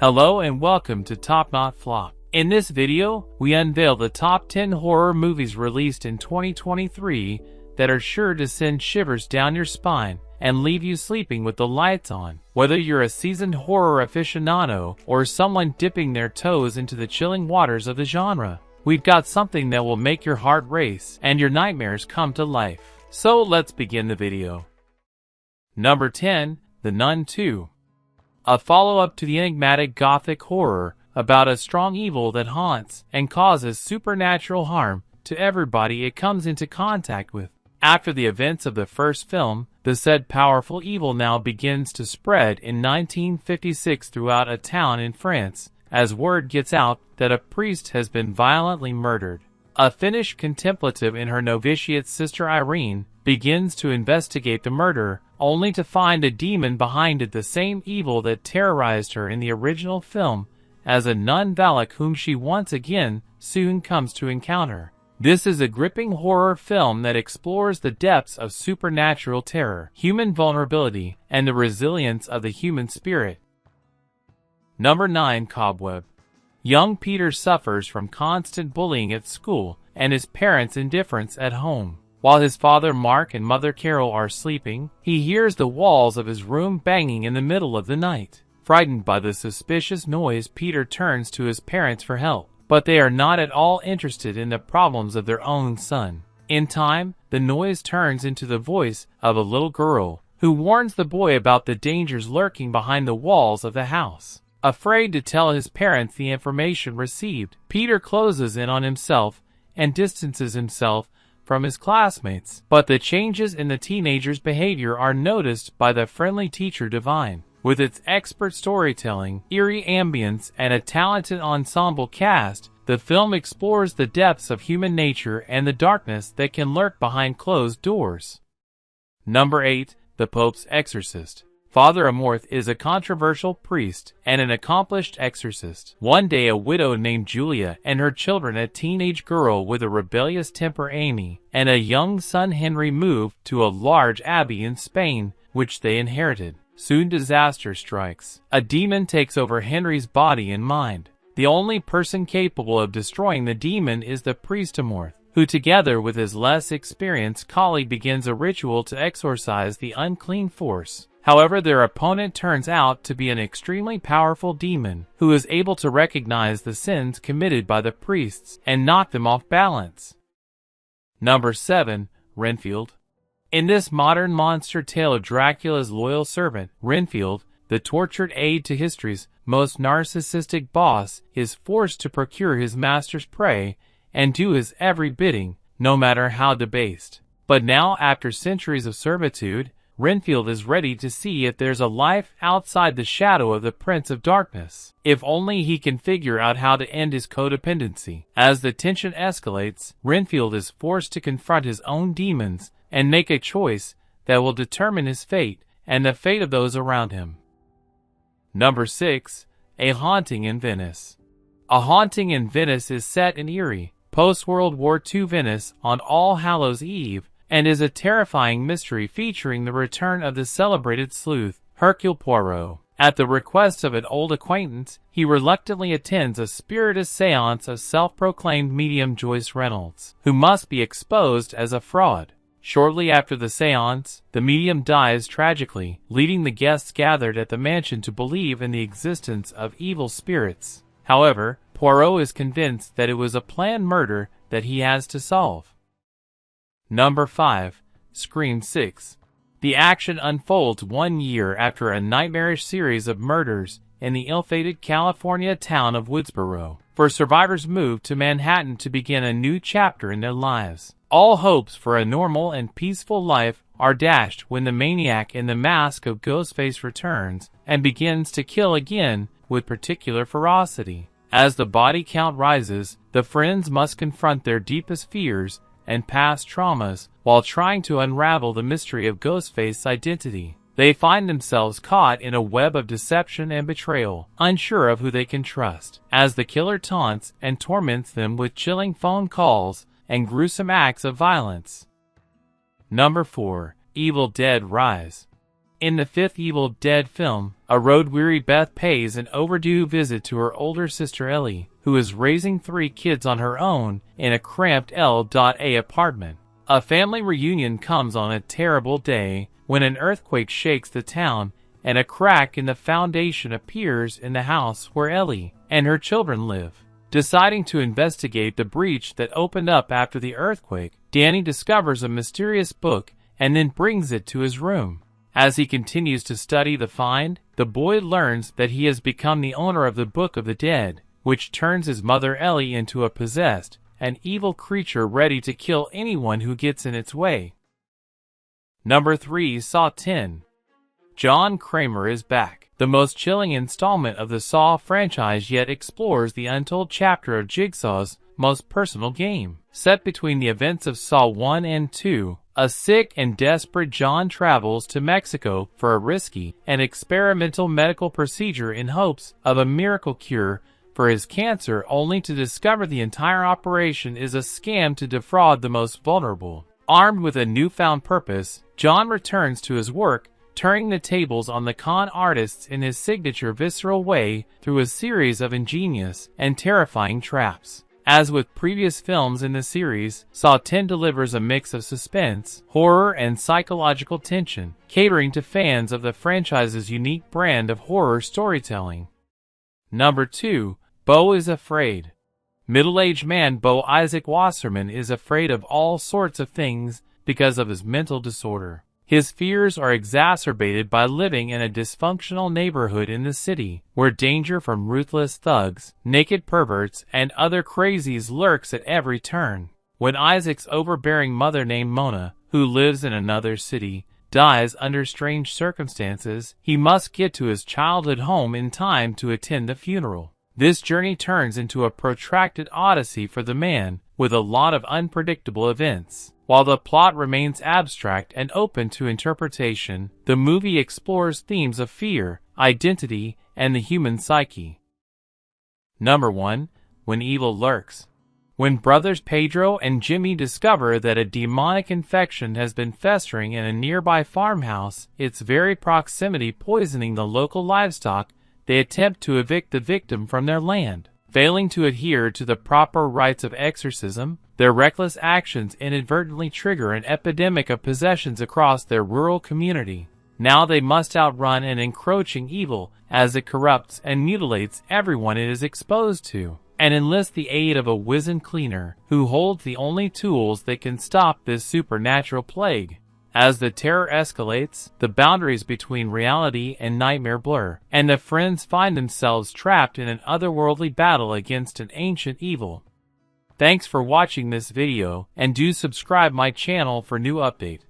Hello and welcome to Top Not Flop. In this video, we unveil the top 10 horror movies released in 2023 that are sure to send shivers down your spine and leave you sleeping with the lights on. Whether you're a seasoned horror aficionado or someone dipping their toes into the chilling waters of the genre, we've got something that will make your heart race and your nightmares come to life. So let's begin the video. Number 10. The Nun II. A follow-up to the enigmatic gothic horror about a strong evil that haunts and causes supernatural harm to everybody it comes into contact with. After the events of the first film, the said powerful evil now begins to spread in 1956 throughout a town in France, as word gets out that a priest has been violently murdered. A Finnish contemplative and her novitiate sister Irene begins to investigate the murder, only to find a demon behind it, the same evil that terrorized her in the original film, as a nun Valak whom she once again soon comes to encounter. This is a gripping horror film that explores the depths of supernatural terror, human vulnerability, and the resilience of the human spirit. Number 9. Cobweb. Young Peter suffers from constant bullying at school and his parents' indifference at home. While his father Mark and mother Carol are sleeping, he hears the walls of his room banging in the middle of the night. Frightened by the suspicious noise, Peter turns to his parents for help, but they are not at all interested in the problems of their own son. In time, the noise turns into the voice of a little girl, who warns the boy about the dangers lurking behind the walls of the house. Afraid to tell his parents the information received, Peter closes in on himself and distances himself from his classmates. But the changes in the teenager's behavior are noticed by the friendly teacher Divine. With its expert storytelling, eerie ambience, and a talented ensemble cast, the film explores the depths of human nature and the darkness that can lurk behind closed doors. Number 8. The Pope's Exorcist. Father Amorth is a controversial priest and an accomplished exorcist. One day, a widow named Julia and her children, a teenage girl with a rebellious temper Amy, and a young son Henry, move to a large abbey in Spain, which they inherited. Soon disaster strikes. A demon takes over Henry's body and mind. The only person capable of destroying the demon is the priest Amorth, who together with his less experienced colleague begins a ritual to exorcise the unclean force. However, their opponent turns out to be an extremely powerful demon who is able to recognize the sins committed by the priests and knock them off balance. Number 7. Renfield. In this modern monster tale of Dracula's loyal servant, Renfield, the tortured aide to history's most narcissistic boss, is forced to procure his master's prey and do his every bidding, no matter how debased. But now, after centuries of servitude, Renfield is ready to see if there's a life outside the shadow of the Prince of Darkness. If only he can figure out how to end his codependency. As the tension escalates, Renfield is forced to confront his own demons and make a choice that will determine his fate and the fate of those around him. Number 6. A Haunting in Venice. A Haunting in Venice is set in eerie, post-World War II Venice on All Hallows Eve, and is a terrifying mystery featuring the return of the celebrated sleuth, Hercule Poirot. At the request of an old acquaintance, he reluctantly attends a spiritus seance of self-proclaimed medium Joyce Reynolds, who must be exposed as a fraud. Shortly after the seance, the medium dies tragically, leading the guests gathered at the mansion to believe in the existence of evil spirits. However, Poirot is convinced that it was a planned murder that he has to solve. Number 5. Scream 6. The action unfolds 1 year after a nightmarish series of murders in the ill-fated California town of Woodsboro, for survivors move to Manhattan to begin a new chapter in their lives. All hopes for a normal and peaceful life are dashed when the maniac in the mask of Ghostface returns and begins to kill again with particular ferocity. As the body count rises, the friends must confront their deepest fears and past traumas while trying to unravel the mystery of Ghostface's identity. They find themselves caught in a web of deception and betrayal, unsure of who they can trust, as the killer taunts and torments them with chilling phone calls and gruesome acts of violence. Number 4. Evil Dead Rise. In the fifth Evil Dead film, a road-weary Beth pays an overdue visit to her older sister Ellie, who is raising 3 kids on her own in a cramped L.A. apartment. A family reunion comes on a terrible day when an earthquake shakes the town and a crack in the foundation appears in the house where Ellie and her children live. Deciding to investigate the breach that opened up after the earthquake, Danny discovers a mysterious book and then brings it to his room. As he continues to study the find, the boy learns that he has become the owner of the Book of the Dead, which turns his mother Ellie into a possessed, an evil creature ready to kill anyone who gets in its way. Number 3. Saw 10. John Kramer is back. The most chilling installment of the Saw franchise yet explores the untold chapter of Jigsaw's most personal game. Set between the events of Saw 1 and 2, a sick and desperate John travels to Mexico for a risky and experimental medical procedure in hopes of a miracle cure for his cancer, only to discover the entire operation is a scam to defraud the most vulnerable. Armed with a newfound purpose, John returns to his work, turning the tables on the con artists in his signature visceral way through a series of ingenious and terrifying traps. As with previous films in the series, Saw 10 delivers a mix of suspense, horror, and psychological tension, catering to fans of the franchise's unique brand of horror storytelling. Number 2. Beau is afraid. Middle-aged man Beau Isaac Wasserman is afraid of all sorts of things because of his mental disorder. His fears are exacerbated by living in a dysfunctional neighborhood in the city, where danger from ruthless thugs, naked perverts, and other crazies lurks at every turn. When Isaac's overbearing mother named Mona, who lives in another city, dies under strange circumstances, he must get to his childhood home in time to attend the funeral. This journey turns into a protracted odyssey for the man, with a lot of unpredictable events. While the plot remains abstract and open to interpretation, the movie explores themes of fear, identity, and the human psyche. Number 1. When Evil Lurks. When brothers Pedro and Jimmy discover that a demonic infection has been festering in a nearby farmhouse, its very proximity poisoning the local livestock, they attempt to evict the victim from their land. Failing to adhere to the proper rites of exorcism, their reckless actions inadvertently trigger an epidemic of possessions across their rural community. Now they must outrun an encroaching evil as it corrupts and mutilates everyone it is exposed to, and enlist the aid of a wizened cleaner who holds the only tools that can stop this supernatural plague. As the terror escalates, the boundaries between reality and nightmare blur, and the friends find themselves trapped in an otherworldly battle against an ancient evil. Thanks for watching this video, and do subscribe my channel for new update.